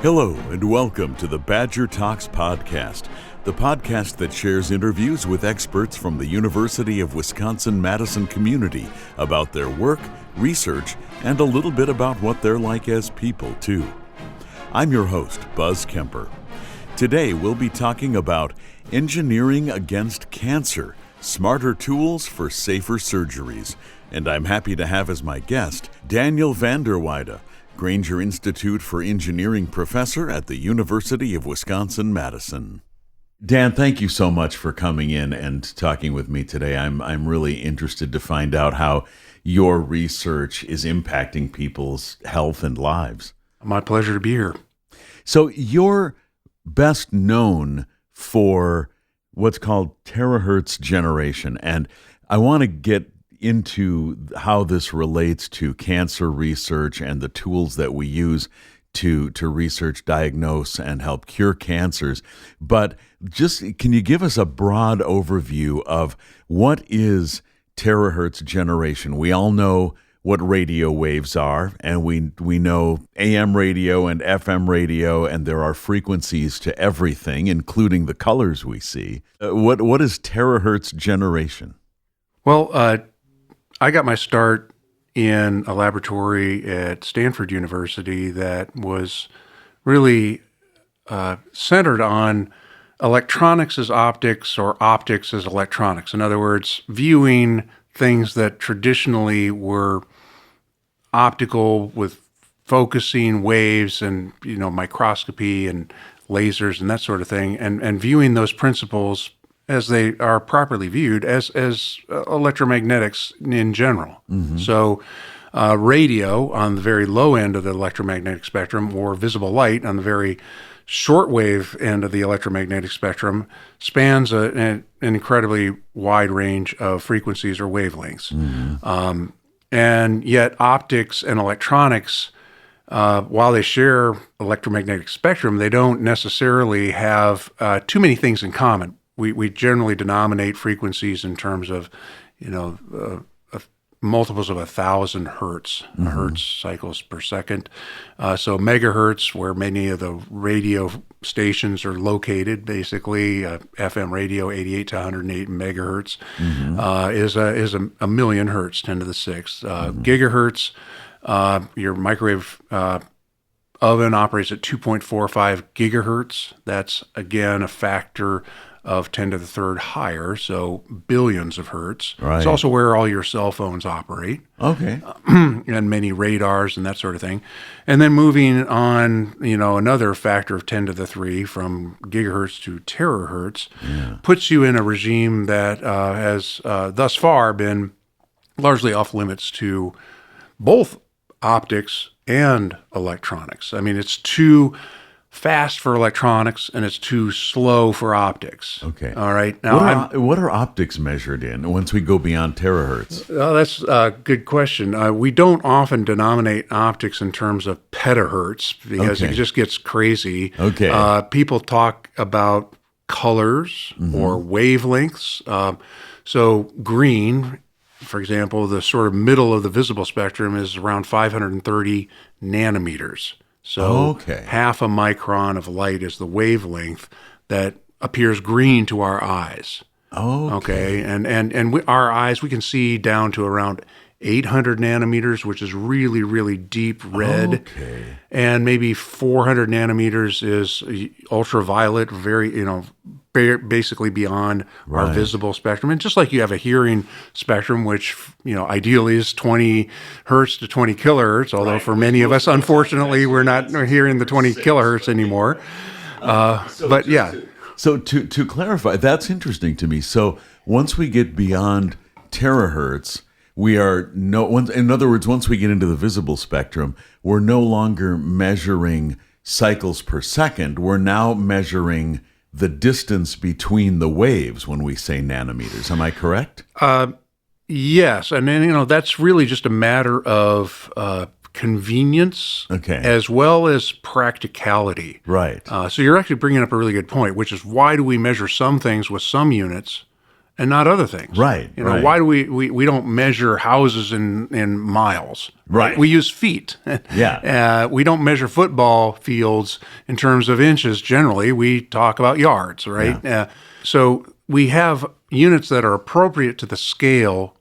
Hello and welcome to the Badger Talks podcast, the podcast that shares interviews with experts from the University of Wisconsin-Madison community about their work, research, and a little bit about what they're like as people, too. I'm your host, Buzz Kemper. Today we'll be talking about engineering against cancer, smarter tools for safer surgeries, and I'm happy to have as my guest Daniel van der Weide, Grainger Institute for Engineering professor at the University of Wisconsin-Madison. Dan, thank you so much for coming in and talking with me today. I'm really interested to find out how your research is impacting people's health and lives. My pleasure to be here. So you're best known for what's called terahertz generation, and I want to get into how this relates to cancer research and the tools that we use to research, diagnose, and help cure cancers. But just can you give us a broad overview of what is terahertz generation? We all know what radio waves are, and we know AM radio and FM radio, and there are frequencies to everything, including the colors we see. What is terahertz generation? Well, I got my start in a laboratory at Stanford University that was really centered on electronics as optics or optics as electronics. In other words, viewing things that traditionally were optical with focusing waves and, microscopy and lasers and that sort of thing, and viewing those principles as they are properly viewed as electromagnetics in general. Mm-hmm. So radio on the very low end of the electromagnetic spectrum, or visible light on the very shortwave end of the electromagnetic spectrum, spans an incredibly wide range of frequencies or wavelengths. Mm-hmm. And yet optics and electronics, while they share electromagnetic spectrum, they don't necessarily have too many things in common. We generally denominate frequencies in terms of, multiples of 1,000 hertz, mm-hmm. hertz cycles per second. So megahertz, where many of the radio stations are located, basically FM radio, 88 to 108 megahertz, mm-hmm. is a million hertz, 10 to the sixth. Mm-hmm. Gigahertz, your microwave oven operates at 2.45 gigahertz. That's, again, a factor of 10 to the third higher, so billions of hertz. Right. It's also where all your cell phones operate. Okay. And many radars and that sort of thing. And then moving on, another factor of 10 to the 3 from gigahertz to terahertz puts you in a regime that has thus far been largely off limits to both optics and electronics. I mean, it's too fast for electronics, and it's too slow for optics. Okay. All right. Now, what are optics measured in once we go beyond terahertz? That's a good question. We don't often denominate optics in terms of petahertz because it just gets crazy. Okay. People talk about colors mm-hmm. or wavelengths. So green, for example, the sort of middle of the visible spectrum is around 530 nanometers. So half a micron of light is the wavelength that appears green to our eyes. Okay. And our eyes, we can see down to around 800 nanometers, which is really, really deep red. Okay. And maybe 400 nanometers is ultraviolet, very, basically beyond our visible spectrum. And just like you have a hearing spectrum, which, ideally is 20 hertz to 20 kilohertz, although for many of us, unfortunately, we're not hearing the 20 kilohertz anymore. So to clarify, that's interesting to me. So once we get beyond terahertz, in other words, once we get into the visible spectrum, we're no longer measuring cycles per second. We're now measuring the distance between the waves when we say nanometers. Am I correct? Yes. And then, that's really just a matter of convenience as well as practicality. Right. So you're actually bringing up a really good point, which is why do we measure some things with some units and not other things. Right. Right. Why do we don't measure houses in miles? Right. We use feet. Yeah. We don't measure football fields in terms of inches generally. We talk about yards, right? Yeah. So we have units that are appropriate to the scale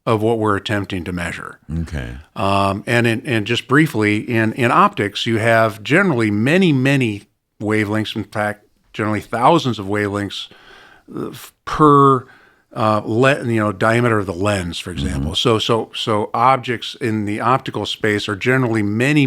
of what we're attempting to measure. Okay. And just briefly, in optics, you have generally many wavelengths. In fact, generally thousands of wavelengths per diameter of the lens, for example. So objects in the optical space are generally many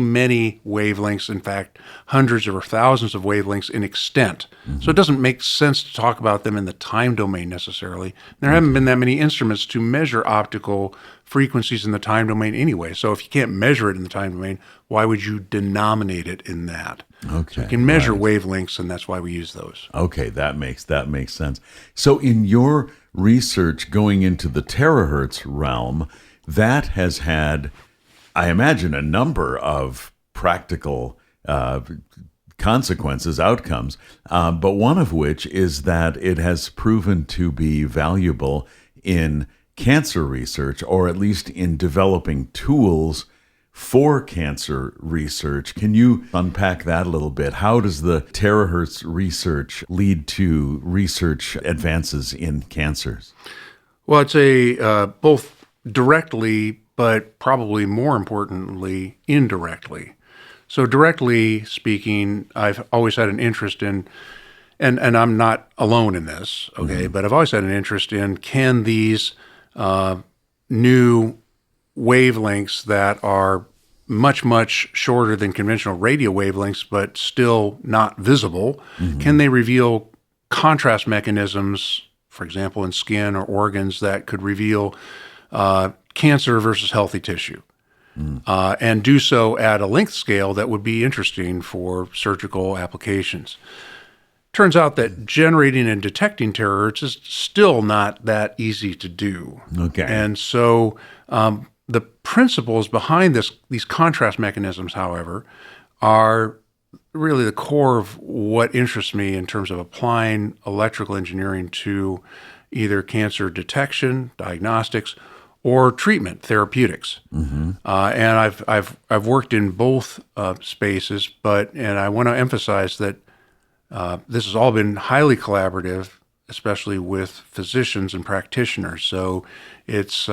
wavelengths. In fact, hundreds or thousands of wavelengths in extent. So it doesn't make sense to talk about them in the time domain necessarily. There haven't been that many instruments to measure optical frequencies in the time domain anyway. So if you can't measure it in the time domain, why would you denominate it in that? Okay. So you can measure wavelengths, and that's why we use those. Okay, that makes sense. So in your research going into the terahertz realm, that has had, I imagine, a number of practical consequences, outcomes, but one of which is that it has proven to be valuable in cancer research, or at least in developing tools for cancer research. Can you unpack that a little bit? How does the terahertz research lead to research advances in cancers? Well, it's both directly, but probably more importantly, indirectly. So directly speaking, I've always had an interest in, and I'm not alone in this, okay, but I've always had an interest in, can these new wavelengths that are much shorter than conventional radio wavelengths, but still not visible, can they reveal contrast mechanisms, for example, in skin or organs, that could reveal cancer versus healthy tissue? And do so at a length scale that would be interesting for surgical applications. Turns out that generating and detecting terahertz is still not that easy to do. Okay. And so the principles behind these contrast mechanisms, however, are really the core of what interests me in terms of applying electrical engineering to either cancer detection, diagnostics, or treatment, therapeutics. And I've worked in both spaces, and I want to emphasize that this has all been highly collaborative, especially with physicians and practitioners. So it's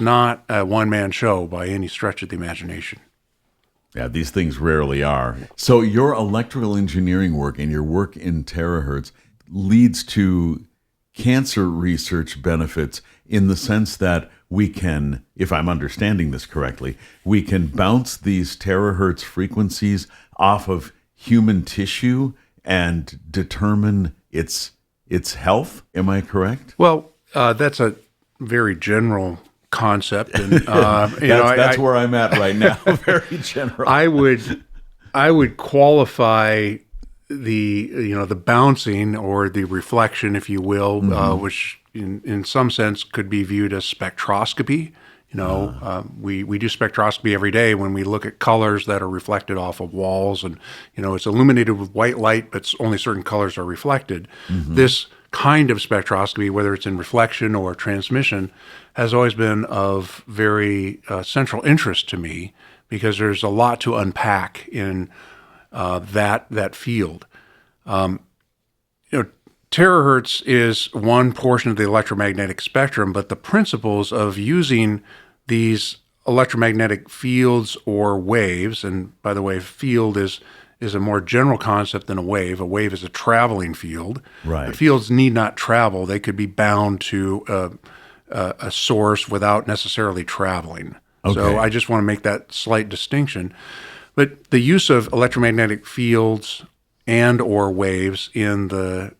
not a one-man show by any stretch of the imagination. Yeah, these things rarely are. So your electrical engineering work and your work in terahertz leads to cancer research benefits in the sense that we can, if I'm understanding this correctly, we can bounce these terahertz frequencies off of human tissue and determine its health. Am I correct? Well, that's a very general concept, and that's where I'm at right now. Very general. I would qualify the bouncing or the reflection, if you will, which in some sense could be viewed as spectroscopy. We do spectroscopy every day when we look at colors that are reflected off of walls, and it's illuminated with white light, but only certain colors are reflected. This kind of spectroscopy, whether it's in reflection or transmission, has always been of very central interest to me, because there's a lot to unpack in that field. Terahertz is one portion of the electromagnetic spectrum, but the principles of using these electromagnetic fields or waves, and by the way, field is a more general concept than a wave. A wave is a traveling field. Right. The fields need not travel. They could be bound to a source without necessarily traveling. Okay. So I just want to make that slight distinction. But the use of electromagnetic fields and or waves in the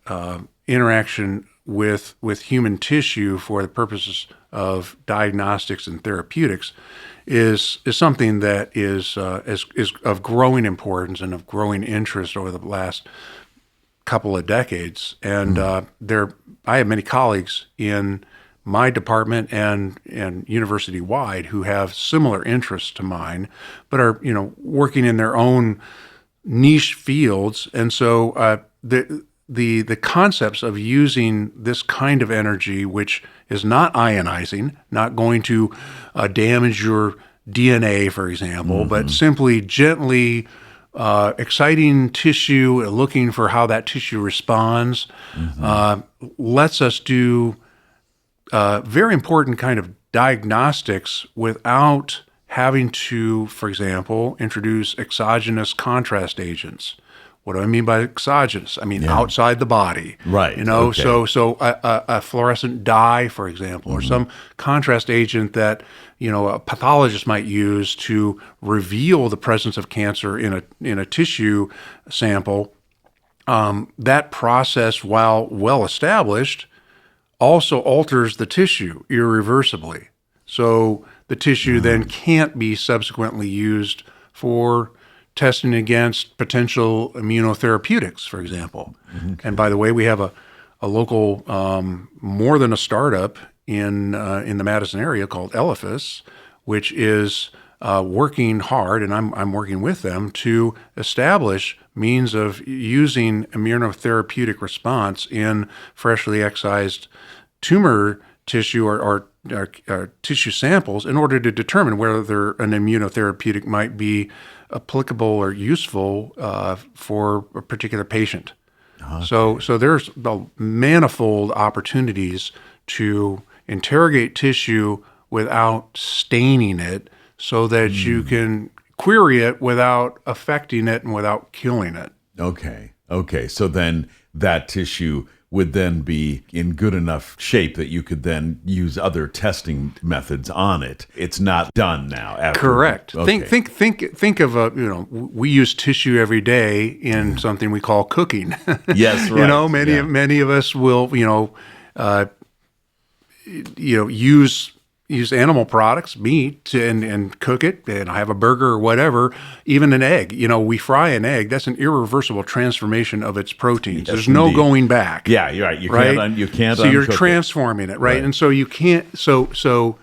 interaction with human tissue for the purposes of diagnostics and therapeutics is something that is of growing importance and of growing interest over the last couple of decades. And I have many colleagues in my department and university-wide who have similar interests to mine, but are working in their own niche fields. And so the concepts of using this kind of energy, which is not ionizing, not going to damage your DNA, for example, but simply gently exciting tissue, looking for how that tissue responds, lets us do very important kind of diagnostics without having to, for example, introduce exogenous contrast agents. What do I mean by exogenous? I mean outside the body. Right. Okay. So a fluorescent dye, for example, or some contrast agent that a pathologist might use to reveal the presence of cancer in a tissue sample. That process, while well established, also alters the tissue irreversibly. So the tissue then can't be subsequently used for testing against potential immunotherapeutics, for example. And by the way, we have a local, more than a startup in the Madison area called Elephas, which is working hard, and I'm working with them to establish means of using immunotherapeutic response in freshly excised tumor tissue or tissue samples in order to determine whether an immunotherapeutic might be applicable or useful for a particular patient. Okay. So there's manifold opportunities to interrogate tissue without staining it so that you can query it without affecting it and without killing it. Okay. So then that tissue would then be in good enough shape that you could then use other testing methods on it. It's not done now. Correct. Okay. Think of we use tissue every day in something we call cooking. Yes, right. Many of us will use animal products, meat, and cook it, and have a burger or whatever, even an egg. We fry an egg. That's an irreversible transformation of its proteins. Yes, There's no going back. Yeah, you're right. You can't. So you're transforming it, right? And so you can't. So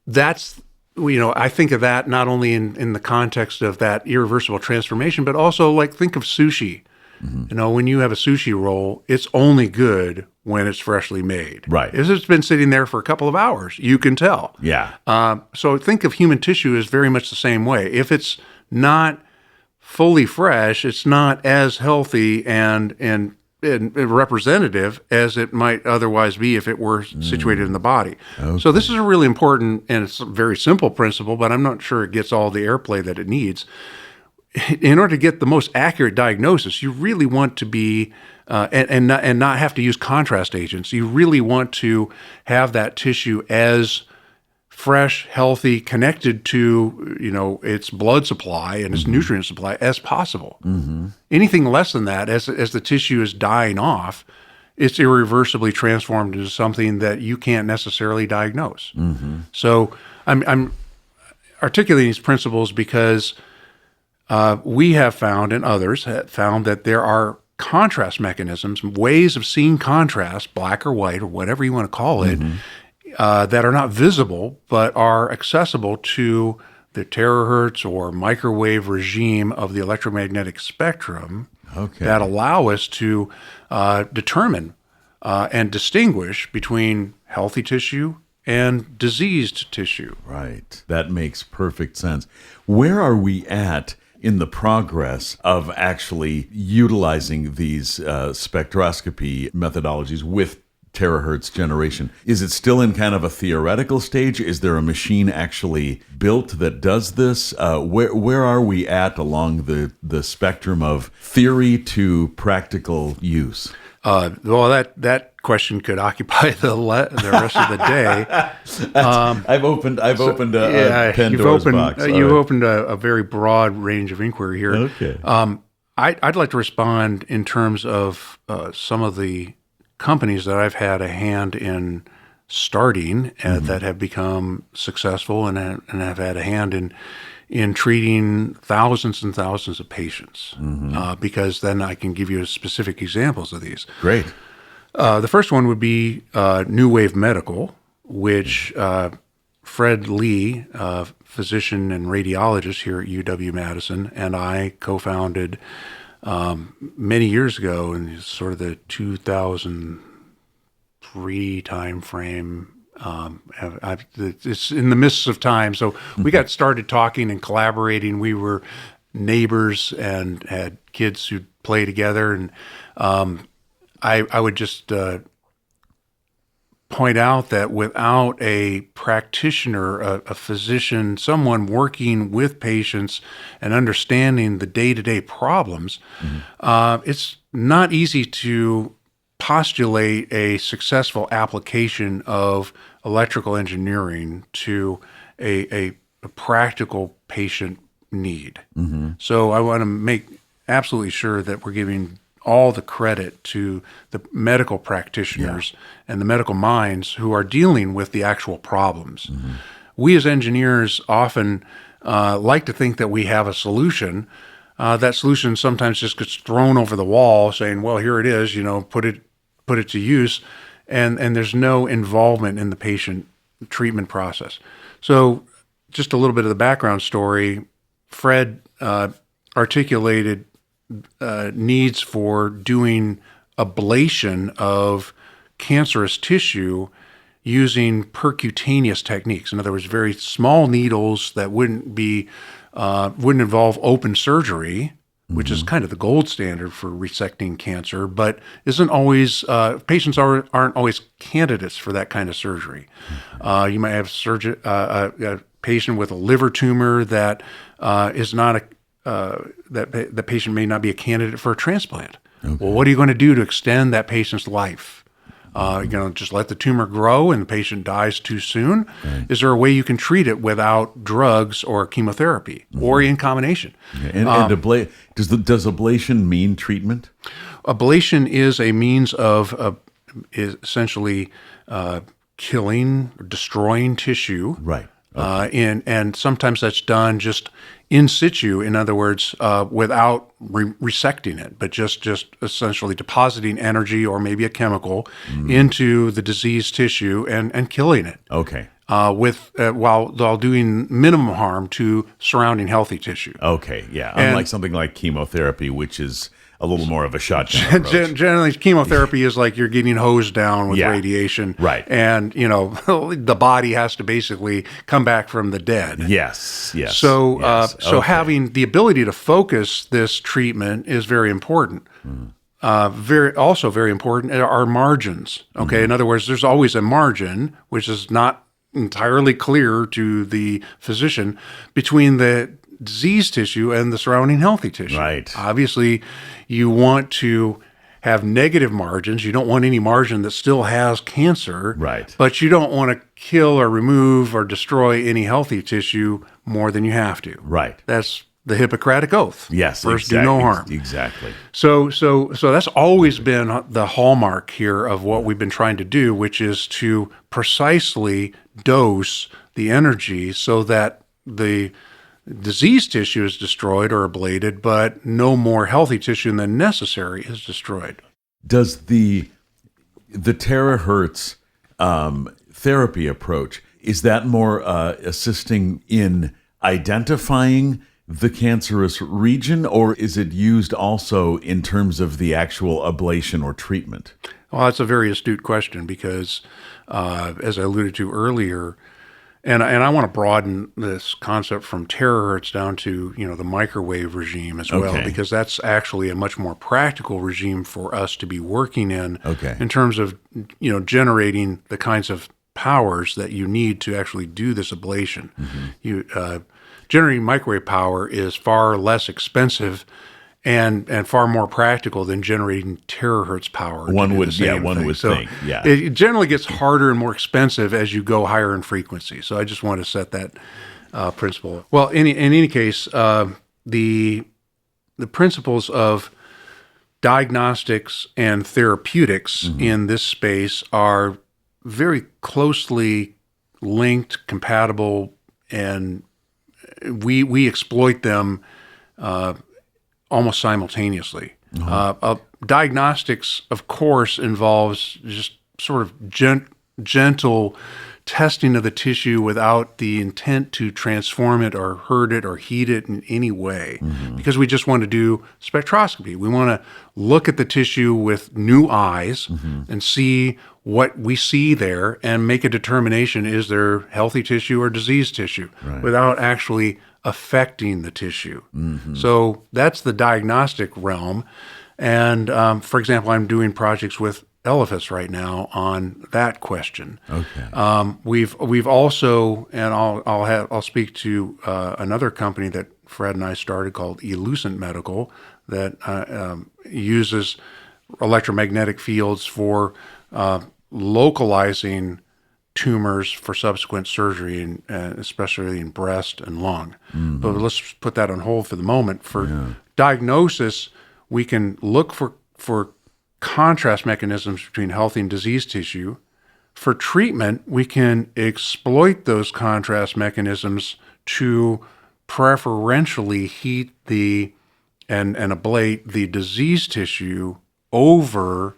that's I think of that not only in the context of that irreversible transformation, but also think of sushi. When you have a sushi roll, it's only good when it's freshly made. Right. If it's been sitting there for a couple of hours, you can tell. Yeah. So think of human tissue as very much the same way. If it's not fully fresh, it's not as healthy and representative as it might otherwise be if it were situated in the body. Okay. So this is a really important, and it's a very simple principle, but I'm not sure it gets all the airplay that it needs. In order to get the most accurate diagnosis, you really want to be and not have to use contrast agents. You really want to have that tissue as fresh, healthy, connected to its blood supply and its nutrient supply as possible. Anything less than that, as the tissue is dying off, it's irreversibly transformed into something that you can't necessarily diagnose. So I'm articulating these principles because we have found, and others have found, that there are contrast mechanisms, ways of seeing contrast, black or white or whatever you want to call it, that are not visible but are accessible to the terahertz or microwave regime of the electromagnetic spectrum that allow us to determine and distinguish between healthy tissue and diseased tissue. Right. That makes perfect sense. Where are we at in the progress of actually utilizing these spectroscopy methodologies with terahertz generation? Is it still in kind of a theoretical stage? Is there a machine actually built that does this? Where are we at along the spectrum of theory to practical use? Well, that question could occupy the rest of the day. I've opened a Pandora's box. You've opened a very broad range of inquiry here. Okay. I'd like to respond in terms of some of the companies that I've had a hand in starting that have become successful and have had a hand in treating thousands and thousands of patients, because then I can give you specific examples of these. Great. The first one would be New Wave Medical, which Fred Lee, physician and radiologist here at UW-Madison, and I co-founded many years ago, in sort of the 2003 time frame. It's in the midst of time. So we got started talking and collaborating. We were neighbors and had kids who play together. And I would just point out that without a practitioner, a physician, someone working with patients and understanding the day-to-day problems, it's not easy to postulate a successful application of electrical engineering to a practical patient need. So I want to make absolutely sure that we're giving all the credit to the medical practitioners and the medical minds who are dealing with the actual problems. We as engineers often like to think that we have a solution. That solution sometimes just gets thrown over the wall saying, well, here it is, put it to use. And there's no involvement in the patient treatment process. So just a little bit of the background story. Fred articulated needs for doing ablation of cancerous tissue using percutaneous techniques. In other words, very small needles that wouldn't involve open surgery, which is kind of the gold standard for resecting cancer, but isn't always, patients aren't always candidates for that kind of surgery. You might have a patient with a liver tumor that is not that the patient may not be a candidate for a transplant. Okay. Well, what are you going to do to extend that patient's life? You're going to just let the tumor grow and the patient dies too soon? Right. Is there a way you can treat it without drugs or chemotherapy or in combination? Okay. And does ablation mean treatment? Ablation is a means of is essentially killing or destroying tissue. Right. Okay. And sometimes that's done just in situ, in other words, without resecting it, but just essentially depositing energy or maybe a chemical into the diseased tissue and killing it. Okay. While doing minimum harm to surrounding healthy tissue. Okay, yeah. Unlike something like chemotherapy, which is a little more of a shotgun approach. Generally, chemotherapy is like you're getting hosed down with radiation. Right. And, the body has to basically come back from the dead. Yes. So having the ability to focus this treatment is very important. Also very important are margins. Okay. In other words, there's always a margin, which is not entirely clear to the physician, between the diseased tissue and the surrounding healthy tissue. Right. Obviously, you want to have negative margins. You don't want any margin that still has cancer. Right. But you don't want to kill or remove or destroy any healthy tissue more than you have to. Right. That's the Hippocratic Oath. Yes. First, do no harm. Exactly. So that's always been the hallmark here of what we've been trying to do, which is to precisely dose the energy so that the diseased tissue is destroyed or ablated, but no more healthy tissue than necessary is destroyed. Does the terahertz therapy approach, is that more assisting in identifying the cancerous region, or is it used also in terms of the actual ablation or treatment? Well, that's a very astute question because, as I alluded to earlier, and I want to broaden this concept from terahertz down to the microwave regime as well, because that's actually a much more practical regime for us to be working in terms of generating the kinds of powers that you need to actually do this ablation. Generating microwave power is far less expensive and far more practical than generating terahertz power. One would think. Yeah. It generally gets harder and more expensive as you go higher in frequency. So I just want to set that principle. Well, in any case, the principles of diagnostics and therapeutics in this space are very closely linked, compatible, and we exploit them almost simultaneously. Diagnostics, of course, involves just sort of gentle testing of the tissue without the intent to transform it or hurt it or heat it in any way, because we just want to do spectroscopy. We want to look at the tissue with new eyes and see what we see there and make a determination, is there healthy tissue or diseased tissue, without actually affecting the tissue. So that's the diagnostic realm. And for example, I'm doing projects with Elephas right now on that question. Okay. We've also, and I'll speak to another company that Fred and I started called Elucent Medical that uses electromagnetic fields for localizing tumors for subsequent surgery, and especially in breast and lung. But let's put that on hold for the moment. For diagnosis, we can look for contrast mechanisms between healthy and diseased tissue. For treatment, we can exploit those contrast mechanisms to preferentially heat and ablate the diseased tissue over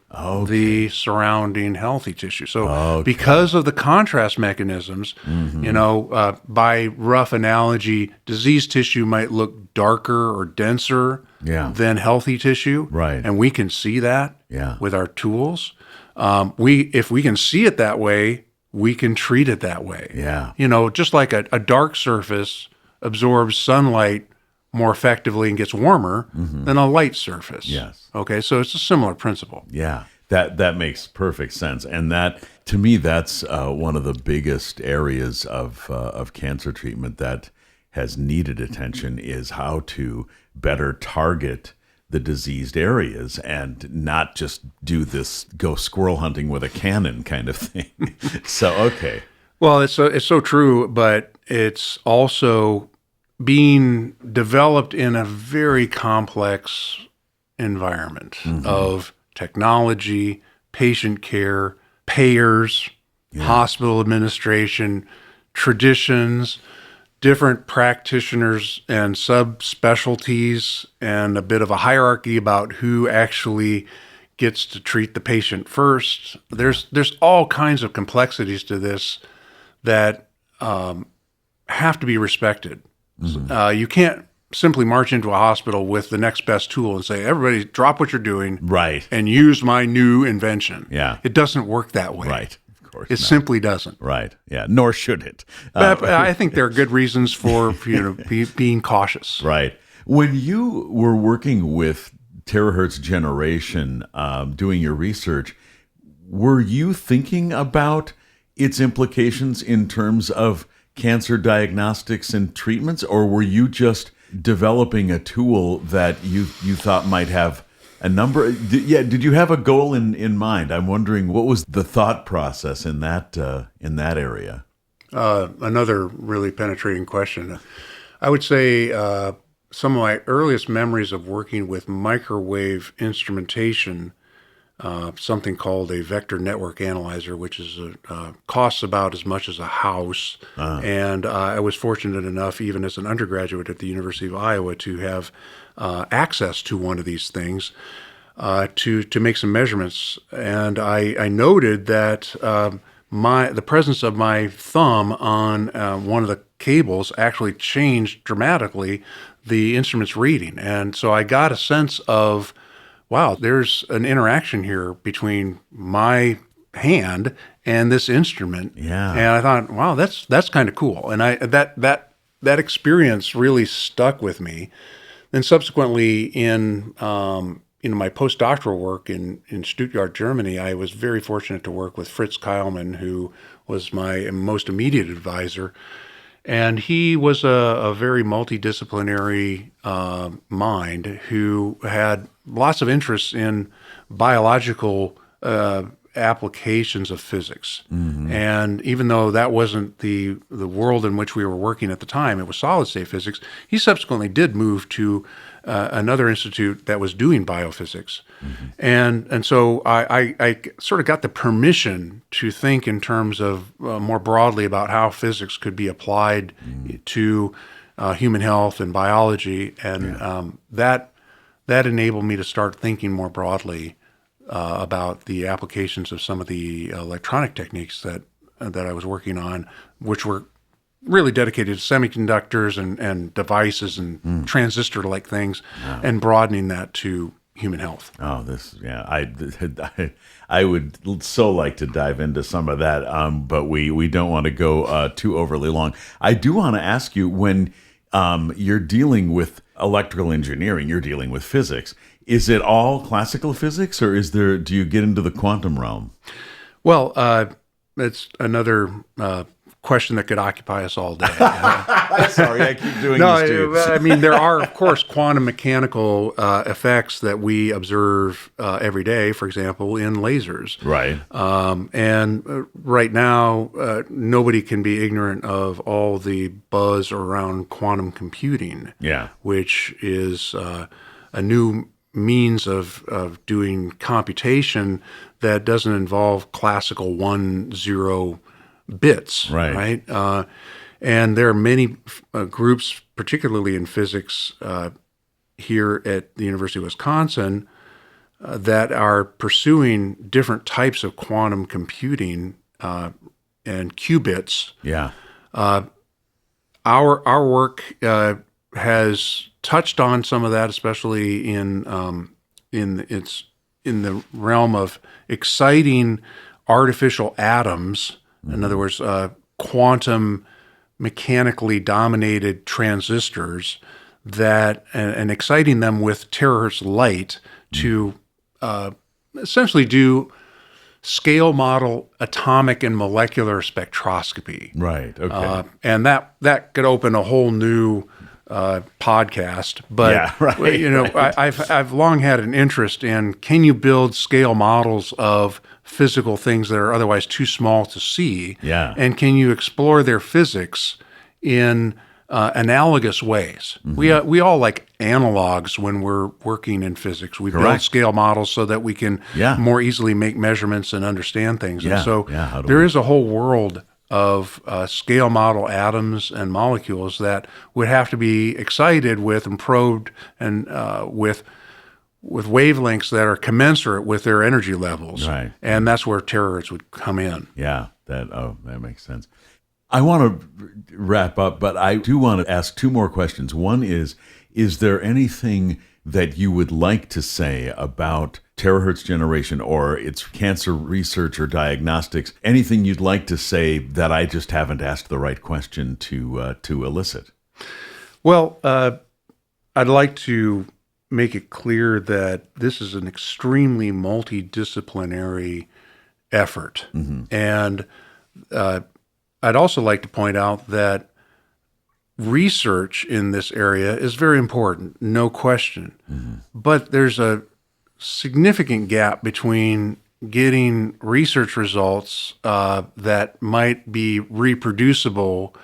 the surrounding healthy tissue. So because of the contrast mechanisms, by rough analogy, diseased tissue might look darker or denser than healthy tissue. Right. And we can see that with our tools. If we can see it that way, we can treat it that way. Yeah. Just like a dark surface absorbs sunlight more effectively and gets warmer than a light surface. Yes. Okay, so it's a similar principle. Yeah, that makes perfect sense. And that, to me, that's one of the biggest areas of cancer treatment that has needed attention, is how to better target the diseased areas and not just do this go squirrel hunting with a cannon kind of thing. So, okay. Well, it's so true, but it's also being developed in a very complex environment of technology, patient care, payers, hospital administration, traditions, different practitioners and subspecialties, and a bit of a hierarchy about who actually gets to treat the patient first. There's all kinds of complexities to this that have to be respected. You can't simply march into a hospital with the next best tool and say, everybody drop what you're doing and use my new invention. Yeah. It doesn't work that way. Right. Of course It simply doesn't. Right. Yeah. Nor should it. But I think there are good reasons for being cautious. Right. When you were working with terahertz generation, doing your research, were you thinking about its implications in terms of cancer diagnostics and treatments, or were you just developing a tool that you thought might have a number? Did you have a goal in mind? I'm wondering, what was the thought process in that area? Another really penetrating question. I would say some of my earliest memories of working with microwave instrumentation, something called a vector network analyzer, which is costs about as much as a house. And I was fortunate enough, even as an undergraduate at the University of Iowa, to have access to one of these things to make some measurements. And I noted that the presence of my thumb on one of the cables actually changed dramatically the instrument's reading. And so I got a sense of, wow, there's an interaction here between my hand and this instrument. Yeah. And I thought, wow, that's kind of cool. And that experience really stuck with me. Then subsequently in my postdoctoral work in Stuttgart, Germany, I was very fortunate to work with Fritz Keilmann, who was my most immediate advisor. And he was a very multidisciplinary mind who had lots of interests in biological applications of physics. And even though that wasn't the world in which we were working at the time, it was solid-state physics, he subsequently did move to another institute that was doing biophysics. And so I sort of got the permission to think in terms of more broadly about how physics could be applied to human health and biology. And that enabled me to start thinking more broadly about the applications of some of the electronic techniques that that I was working on, which were really dedicated to semiconductors and devices and transistor-like things, and broadening that to human health. Oh, I would so like to dive into some of that, but we don't want to go too overly long. I do want to ask you, when you're dealing with electrical engineering, you're dealing with physics. Is it all classical physics, or do you get into the quantum realm? Well, that's another question that could occupy us all day. Sorry, I keep doing this too. I mean, there are, of course, quantum mechanical effects that we observe every day, for example, in lasers. Right. And right now, nobody can be ignorant of all the buzz around quantum computing, which is a new means of doing computation that doesn't involve classical 1-0 bits, right? And there are many groups, particularly in physics here at the University of Wisconsin, that are pursuing different types of quantum computing and qubits. Yeah. Our work has touched on some of that, especially in the realm of exciting artificial atoms. In other words, quantum mechanically dominated transistors and exciting them with terahertz light to essentially do scale model atomic and molecular spectroscopy. Right. Okay. And that could open a whole new podcast, but I've long had an interest in, can you build scale models of physical things that are otherwise too small to see? Yeah. And can you explore their physics in analogous ways? We all like analogs when we're working in physics. We build scale models so that we can more easily make measurements and understand things. And so there is a whole world of scale model atoms and molecules that would have to be excited with and probed and with wavelengths that are commensurate with their energy levels. Right. And that's where terahertz would come in. Yeah, that makes sense. I want to wrap up, but I do want to ask two more questions. One is there anything that you would like to say about terahertz generation or its cancer research or diagnostics? Anything you'd like to say that I just haven't asked the right question to elicit? Well, I'd like to make it clear that this is an extremely multidisciplinary effort. And I'd also like to point out that research in this area is very important, no question. But there's a significant gap between getting research results that might be reproducible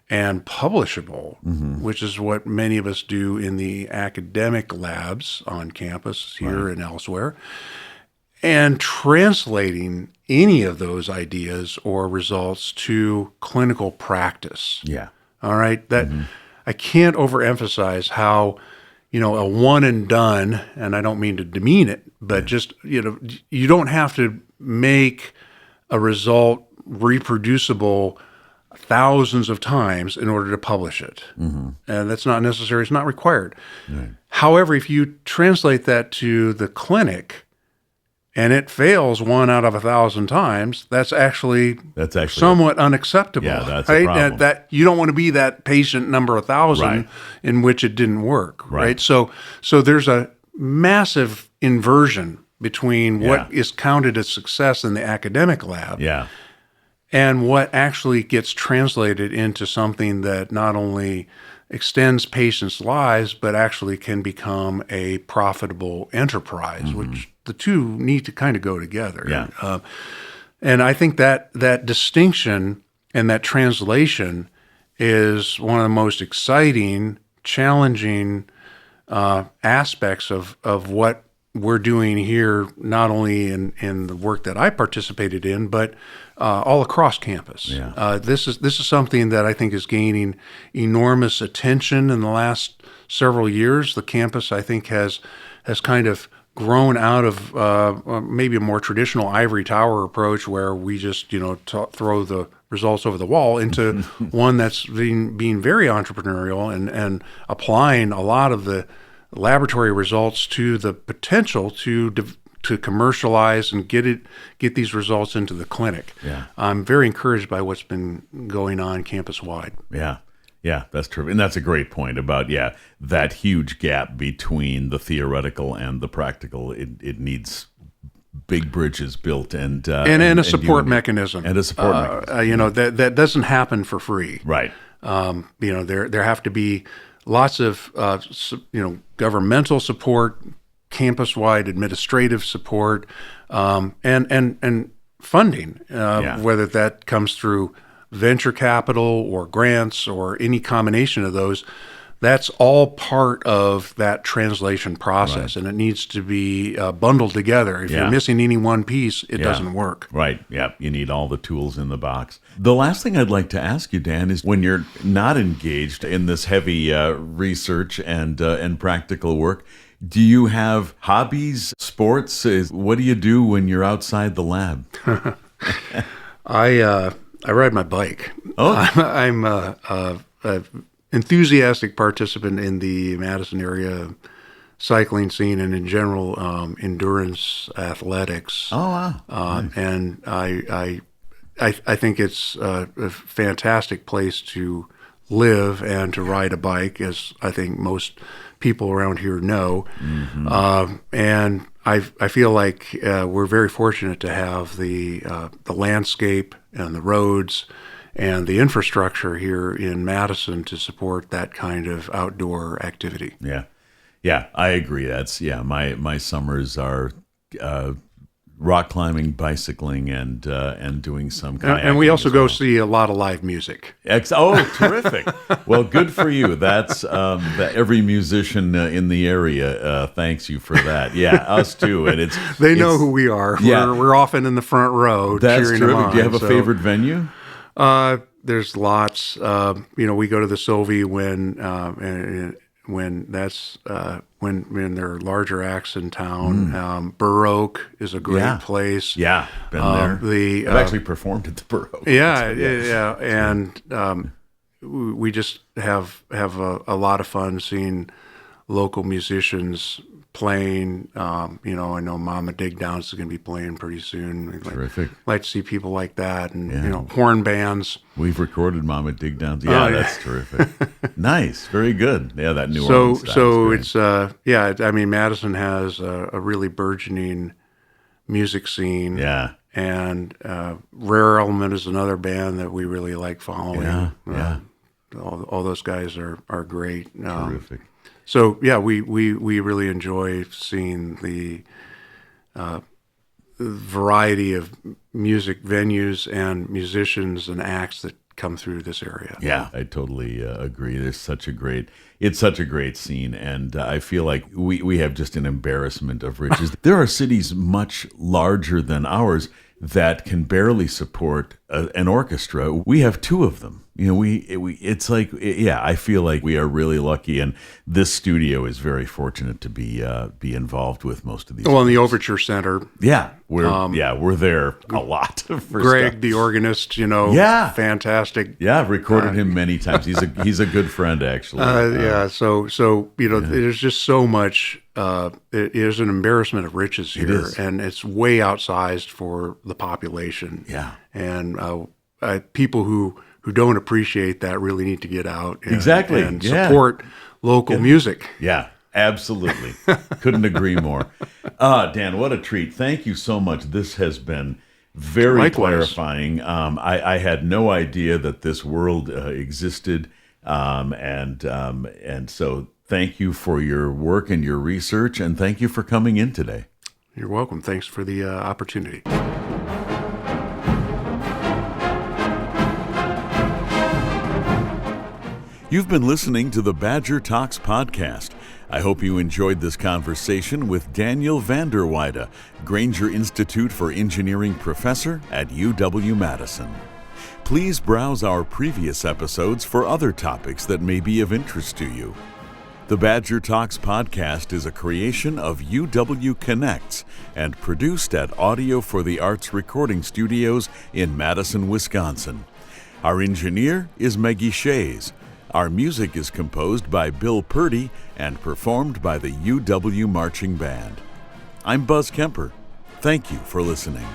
and publishable, which is what many of us do in the academic labs on campus here and elsewhere, and translating any of those ideas or results to clinical practice. Yeah. All right. That I can't overemphasize how, a one and done, and I don't mean to demean it, but just, you don't have to make a result reproducible thousands of times in order to publish it. And that's not necessary. It's not required. Right. However, if you translate that to the clinic and it fails 1 out of 1,000 times, that's actually somewhat unacceptable. Yeah, that's a problem. That you don't want to be that patient number 1,000 in which it didn't work. Right. So there's a massive inversion between what is counted as success in the academic lab and what actually gets translated into something that not only extends patients' lives, but actually can become a profitable enterprise, which the two need to kind of go together. Yeah. And I think that distinction and that translation is one of the most exciting, challenging aspects of what we're doing here, not only in the work that I participated in, but all across campus. This is something that I think is gaining enormous attention in the last several years. The campus, I think, has kind of grown out of maybe a more traditional ivory tower approach where we just, throw the results over the wall into one that's being very entrepreneurial and applying a lot of the laboratory results to the potential to commercialize and get these results into the clinic. Yeah. I'm very encouraged by what's been going on campus-wide. Yeah, that's true. And that's a great point about, that huge gap between the theoretical and the practical. It needs big bridges built and a support mechanism. And a support mechanism. That doesn't happen for free. Right. There have to be lots of, governmental support, campus-wide administrative support, and funding, whether that comes through venture capital or grants or any combination of those. That's all part of that translation process, and it needs to be bundled together. If you're missing any one piece, it doesn't work. Right, you need all the tools in the box. The last thing I'd like to ask you, Dan, is when you're not engaged in this heavy research and practical work, do you have hobbies, sports? What do you do when you're outside the lab? I ride my bike. Oh. I'm a enthusiastic participant in the Madison area cycling scene and in general endurance athletics. Oh, wow. Nice. And I think it's a fantastic place to live and to ride a bike, as I think most people around here know. Mm-hmm. And I feel like we're very fortunate to have the landscape and the roads and the infrastructure here in Madison to support that kind of outdoor activity. Yeah, I agree. That's my summers are rock climbing, bicycling, and doing some kayaking. And we also go see a lot of live music. Terrific! Well, good for you. That's every musician in the area thanks you for that. Yeah, us too. And they know who we are. Yeah. We're often in the front row. That's cheering terrific. them on. Do you have a favorite venue? There's lots. We go to the Sylvie when there are larger acts in town. Baroque is a great place. Yeah, been there. I've actually performed at the Baroque. Yeah. And we just have a lot of fun seeing local musicians playing. I know Mama Dig Downs is going to be playing pretty soon. Terrific. Like to see people like that, and horn bands. We've recorded Mama Dig Downs. Yeah, that's terrific. Nice, very good. Yeah, that New Orleans style. So it's Madison has a really burgeoning music scene. Yeah. And Rare Element is another band that we really like following. Yeah. All those guys are great. Terrific. So we really enjoy seeing the variety of music venues and musicians and acts that come through this area. Yeah, I totally agree. It's such a great scene, and I feel like we have just an embarrassment of riches. There are cities much larger than ours that can barely support an orchestra. We have two of them. It's like, I feel like we are really lucky, and this studio is very fortunate to be involved with most of these. Well, in the Overture Center. Yeah, we're there a lot. Greg, stuff. The organist, fantastic. Yeah, recorded him many times. He's a good friend, actually. So there's just so much. It is an embarrassment of riches here, and it's way outsized for the population. Yeah, and people who don't appreciate that really need to get out and support local music. Yeah, absolutely. Couldn't agree more. Dan, what a treat. Thank you so much. This has been very clarifying. I had no idea that this world existed. And so thank you for your work and your research, and thank you for coming in today. You're welcome. Thanks for the opportunity. You've been listening to the Badger Talks podcast. I hope you enjoyed this conversation with Daniel van der Weide, Grainger Institute for Engineering professor at UW-Madison. Please browse our previous episodes for other topics that may be of interest to you. The Badger Talks podcast is a creation of UW Connects and produced at Audio for the Arts Recording Studios in Madison, Wisconsin. Our engineer is Maggie Shays. Our music is composed by Bill Purdy and performed by the UW Marching Band. I'm Buzz Kemper. Thank you for listening.